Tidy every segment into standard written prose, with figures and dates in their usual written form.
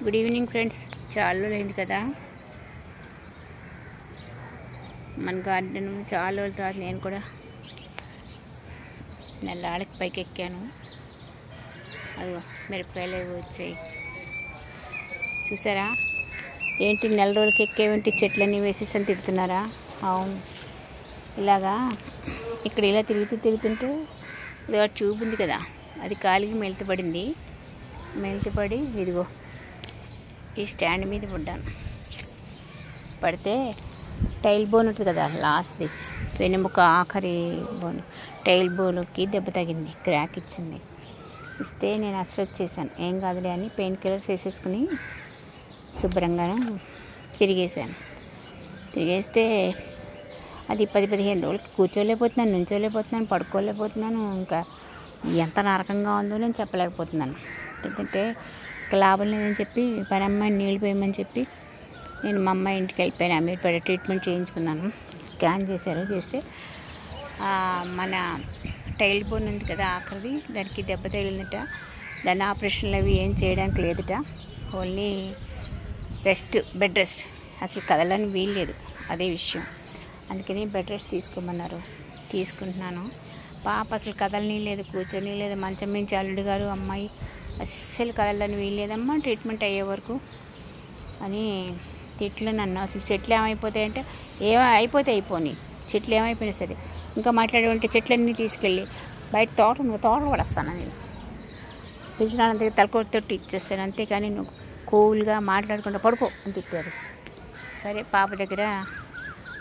Good evening friends. చాలా రోజులైంది కదా మన గార్డెన్. చాలా రోజుల తర్వాత నేను కూడా నెల్లాళ్ళకి పైకి ఎక్కాను. అదిగో మిరపకాయలు అవి వచ్చాయి చూసారా. ఏంటి నెల రోజులకి ఎక్కేవేంటి, చెట్లన్నీ వేసేసి తిడుతున్నారా? అవును, ఇలాగా ఇక్కడ ఇలా తిరుగుతుంటే ఇది ఒక ట్యూబ్ ఉంది కదా, అది కాలికి మెలితపడింది. మెలితపడి ఇదిగో ఈ స్టాండ్ మీద పడ్డాను. పడితే టైల్ బోన్ ఉంటుంది కదా, లాస్ట్ది వెన్నెముక ఆఖరి బోన్, టైల్ బోన్కి దెబ్బ తగింది, క్రాక్ ఇచ్చింది. ఇస్తే నేను అసలు చేశాను, ఏం కాదులే అని పెయిన్ కిల్లర్స్ వేసేసుకుని శుభ్రంగాను తిరిగేస్తే అది 10-15 రోజులకి కూర్చోలేకపోతున్నాను, నుంచోలేకపోతున్నాను, పడుకోలేకపోతున్నాను. ఇంకా ఎంత నరకంగా ఉందో నేను చెప్పలేకపోతున్నాను. ఎందుకంటే లాభం లేదని చెప్పి పని అమ్మాయిని నీళ్ళు పోయమని చెప్పి నేను మా అమ్మాయి ఇంటికి వెళ్ళిపోయాను. అమీర్పేట ట్రీట్మెంట్ చేయించుకున్నాను. స్కాన్ చేస్తే మన టైల్ బోన్ ఉంది కదా ఆఖరిది, దానికి దెబ్బ తగిలిందట. దాని ఆపరేషన్లు అవి ఏం చేయడానికి లేదుట. ఓన్లీ బెడ్ రెస్ట్, అసలు కదలని వీల్లేదు, అదే విషయం. అందుకని బెడ్ రెస్ట్ తీసుకోమన్నారు, తీసుకుంటున్నాను. పాప అసలు కదలని లేదు, కూర్చొని లేదు. మంచం మించి అల్లుడు గారు అమ్మాయి అస్సలు కదలని వీల్లేదమ్మా ట్రీట్మెంట్ అయ్యే వరకు అని తిట్లు నన్ను. అసలు చెట్లు ఏమైపోతాయంటే అయిపోని చెట్లు ఏమైపోయినా సరే ఇంకా మాట్లాడేవంటే చెట్లన్నీ తీసుకెళ్ళి బయట తోటలు పడేస్తాను. నేను పిలిచినందుకు తలకొట్టి ఇచ్చేస్తాను, అంతేకాని నువ్వు కూల్గా మాట్లాడకుండా పడుకో అని తిట్టారు. సరే పాప దగ్గర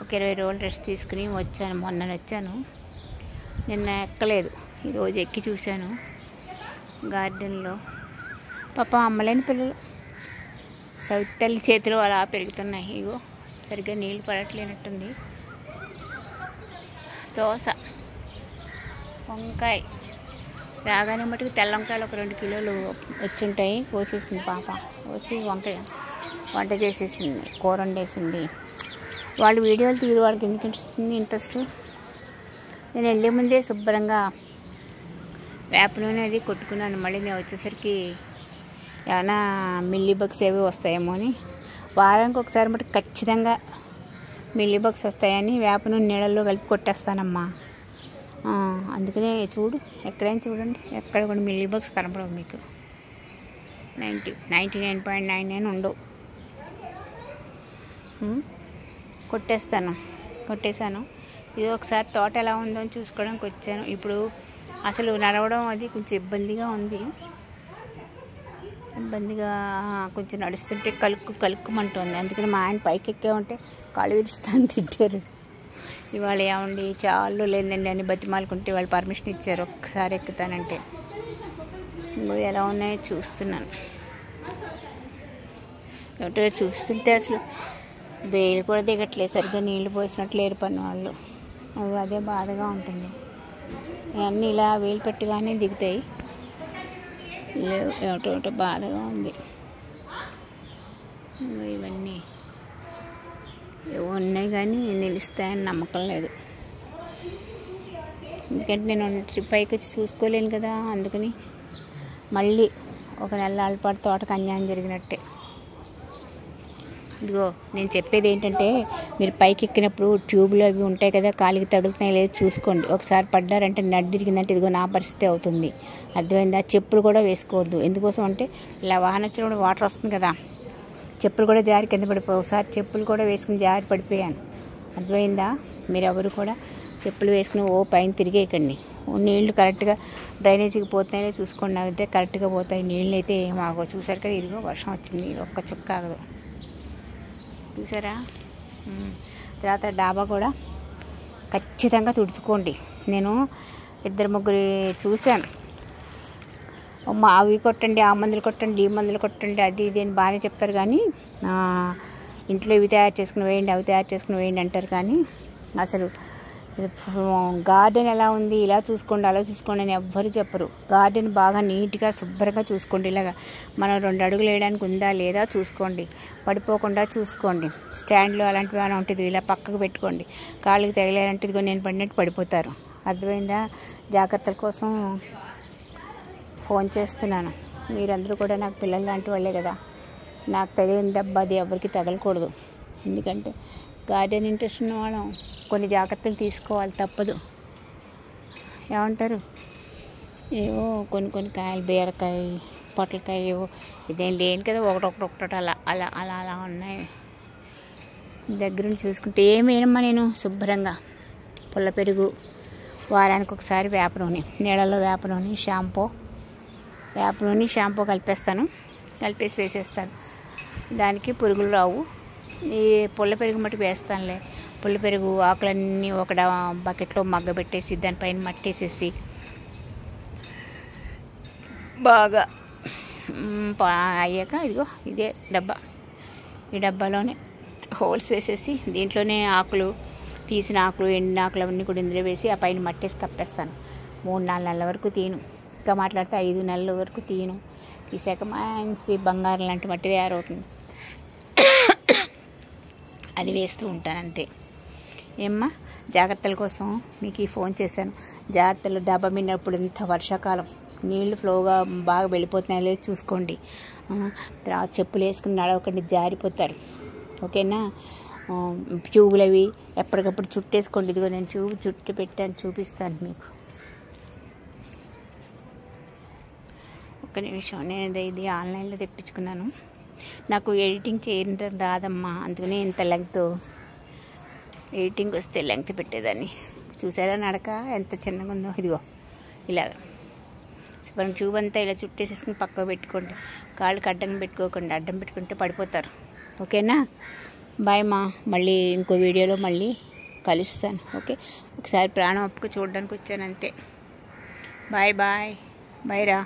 ఒక 20 రోజులు రెస్ట్ తీసుకుని వచ్చాను. మొన్న వచ్చాను, నిన్న ఎక్కలేదు, ఈరోజు ఎక్కి చూశాను గార్డెన్లో. పాప అమ్మలేని పిల్లలు సవితల్లి చేతిలో అలా పెరుగుతున్నాయి. ఇగో సరిగ్గా నీళ్ళు పడట్లేనట్టుంది. దోస, వంకాయ రాగానే మటుకు తెల్ల వంకాయలు ఒక 2 కిలోలు వచ్చుంటాయి. కోసేసింది పాప, కోసి వంకాయ వంట చేసేసింది, కూర వండేసింది. వాళ్ళు వీడియోలు తీరు, వాళ్ళకి ఎందుకు ఇంట్రెస్ట్. నేను వెళ్ళే ముందే శుభ్రంగా వేప నూనె అది కొట్టుకున్నాను. మళ్ళీ నేను వచ్చేసరికి ఏమైనా మిల్లీ బగ్స్ ఏవి వస్తాయేమో అని. వారానికి ఒకసారి మటుకు ఖచ్చితంగా మిల్లీ బగ్స్ వస్తాయని వేప నూనె నీళ్ళల్లో కలిపి కొట్టేస్తానమ్మా. అందుకనే చూడు, ఎక్కడైనా చూడండి, ఎక్కడ కూడా మిల్లీ బగ్స్ కనపడవు మీకు. 99.99 ఉండవు. కొట్టేశాను. ఇది ఒకసారి తోట ఎలా ఉందో అని చూసుకోవడానికి వచ్చాను. ఇప్పుడు అసలు నడవడం అది కొంచెం ఇబ్బందిగా ఉంది. కొంచెం నడుస్తుంటే కలుక్కుమంటుంది. అందుకని మా ఆయన పైకి ఎక్కామంటే కాళ్ళు విరుస్తాను, తిట్టారు. ఇవాళ ఏమండి చాలా లేదండి అని బతిమాలుకుంటే వాళ్ళు పర్మిషన్ ఇచ్చారు ఒక్కసారి ఎక్కుతానంటే. ఇంకో ఎలా ఉన్నాయో చూస్తున్నాను. ఏమిటో చూస్తుంటే అసలు వేలు కూడా దిగట్లేదు, సరిగ్గా నీళ్లు పోసినట్లు లేరు పని వాళ్ళు. అదే బాధగా ఉంటుంది. ఇవన్నీ ఇలా వేలు పెట్టగానే దిగుతాయి. ఏమిటో బాధగా ఉంది. ఇవన్నీ ఏవో ఉన్నాయి కానీ నిలుస్తాయని నమ్మకం లేదు. ఎందుకంటే నేను పైకి వచ్చి చూసుకోలేను కదా, అందుకని మళ్ళీ ఒక నెల పాటు తోటకు అన్యాయం జరిగినట్టే. ఇదిగో నేను చెప్పేది ఏంటంటే, మీరు పైకి ఎక్కినప్పుడు ట్యూబ్లు అవి ఉంటాయి కదా, కాలికి తగులుతున్నాయి లేదు చూసుకోండి. ఒకసారి పడ్డారంటే నడ్డు తిరిగిందంటే ఇదిగో నా పరిస్థితి అవుతుంది, అర్థమైందా? చెప్పులు కూడా వేసుకోవద్దు. ఎందుకోసం అంటే ఇలా వాహన వచ్చినప్పుడు వాటర్ వస్తుంది కదా, చెప్పులు కూడా జారి కింద పడిపోయి, ఒకసారి చెప్పులు కూడా వేసుకుని జారి పడిపోయాను, అర్థమైందా? మీరు ఎవరు కూడా చెప్పులు వేసుకుని పైన తిరిగేయకండి. నీళ్లు కరెక్ట్గా డ్రైనేజీకి పోతున్నాయో చూసుకోండి, అయితే కరెక్ట్గా పోతాయి నీళ్ళు. అయితే మాకు చూసారు కదా, ఇదిగో వర్షం వచ్చింది, ఒక్క చుక్క ఆగదు చూసారా. తర్వాత డాబా కూడా ఖచ్చితంగా తుడుచుకోండి. నేను 2-3 చూశాను, అవి కొట్టండి, ఆ మందులు కొట్టండి, ఈ మందులు కొట్టండి, అది ఇది అని బాగానే చెప్తారు. కానీ ఇంట్లో ఇవి తయారు చేసుకుని వేయండి, అవి తయారు చేసుకుని వేయండి అంటారు. కానీ అసలు గార్డెన్ ఎలా ఉంది, ఇలా చూసుకోండి, అలా చూసుకోండి అని ఎవ్వరు చెప్పరు. గార్డెన్ బాగా నీట్గా శుభ్రంగా చూసుకోండి. ఇలాగా మనం 2 అడుగులు వేయడానికి ఉందా లేదా చూసుకోండి, పడిపోకుండా చూసుకోండి. స్టాండ్లో అలాంటివి ఏమైనా ఉంటుంది, ఇలా పక్కకు పెట్టుకోండి. కాళ్ళకి తగిలారంటే ఇదిగో నేను పడినట్టు పడిపోతారు, అర్థమైందా? జాగ్రత్తల కోసం ఫోన్ చేస్తున్నాను. మీరందరూ కూడా నాకు పిల్లలు లాంటి వాళ్ళే కదా, నాకు తగిలిన దెబ్బ అది ఎవరికి తగలకూడదు. ఎందుకంటే గార్డెన్ ఇంట్రెస్ట్ ఉన్న వాళ్ళం కొన్ని జాగ్రత్తలు తీసుకోవాలి, తప్పదు. ఏమంటారు? ఏవో కొన్ని కాయలు, బీరకాయ, పొట్లకాయ, ఏవో ఇదేం లేని కదా, ఒకటొకటి అలా అలా అలా అలా ఉన్నాయి. దగ్గరుండి చూసుకుంటే ఏమేనమ్మా నేను శుభ్రంగా పుల్ల పెరుగు, వారానికి ఒకసారి వేప నూనె, నీళ్ళలో వేప నూనె, షాంపూ కలిపేస్తాను. కలిపేసి వేసేస్తాను. దానికి పురుగులు రావు. ఈ పుల్ల పెరుగు మట్టుకు వేస్తానులే. పుల్ల పెరుగు ఆకులన్నీ ఒక బకెట్లో మగ్గబెట్టేసి దానిపైన మట్టేసేసి బాగా అయ్యాక ఇదిగో ఇదే డబ్బా, ఈ డబ్బాలోనే హోల్స్ వేసేసి దీంట్లోనే ఆకులు, తీసిన ఆకులు, ఎండిన ఆకులు అవన్నీ కూడా ఇందులో వేసి ఆ పైన మట్టేసి కప్పేస్తాను. 3-4 నెలల వరకు తీను. ఇంకా మాట్లాడితే 5 నెలల వరకు తీను. తీసాక మంచి బంగారం లాంటి మట్టి తయారవుతుంది. అది వేస్తూ ఉంటాను అంతే. ఏమ్మా జాగ్రత్తల కోసం మీకు ఈ ఫోన్ చేశాను. జాగ్రత్తలు డబ్బా మిన్నప్పుడు ఇంత వర్షాకాలం నీళ్లు ఫ్లోగా బాగా వెళ్ళిపోతున్నాయో లేదో చూసుకోండి. తర్వాత చెప్పులు వేసుకుని నడవకండి, జారిపోతారు. ఓకేనా? ట్యూబులు అవి ఎప్పటికప్పుడు చుట్టేసుకోండి. ఇదిగో నేను చుట్టు పెట్టాను, చూపిస్తాను మీకు. ఒక్క నిమిషం. నేను ఇది ఆన్లైన్లో తెప్పించుకున్నాను. నాకు ఎడిటింగ్ చేయడం రాదమ్మా, అందుకని ఇంత లెంగ్త్. ఎడిటింగ్ వస్తే లెంగ్త్ పెట్టేదాన్ని. చూసారా నడక ఎంత చిన్నగా ఉందో? ఇదిగో ఇలాగ శుభ్రం ట్యూబ్ అంతా ఇలా చుట్టేసేసుకుని పక్కకు పెట్టుకోండి. కాళ్ళకి అడ్డం పెట్టుకోకండి, అడ్డం పెట్టుకుంటే పడిపోతారు. ఓకేనా? బాయ్ మా. మళ్ళీ ఇంకో వీడియోలో మళ్ళీ కలుస్తాను. ఓకే, ఒకసారి ప్రాణం ఒప్పుకు చూడడానికి వచ్చాను అంతే. బాయ్ రా.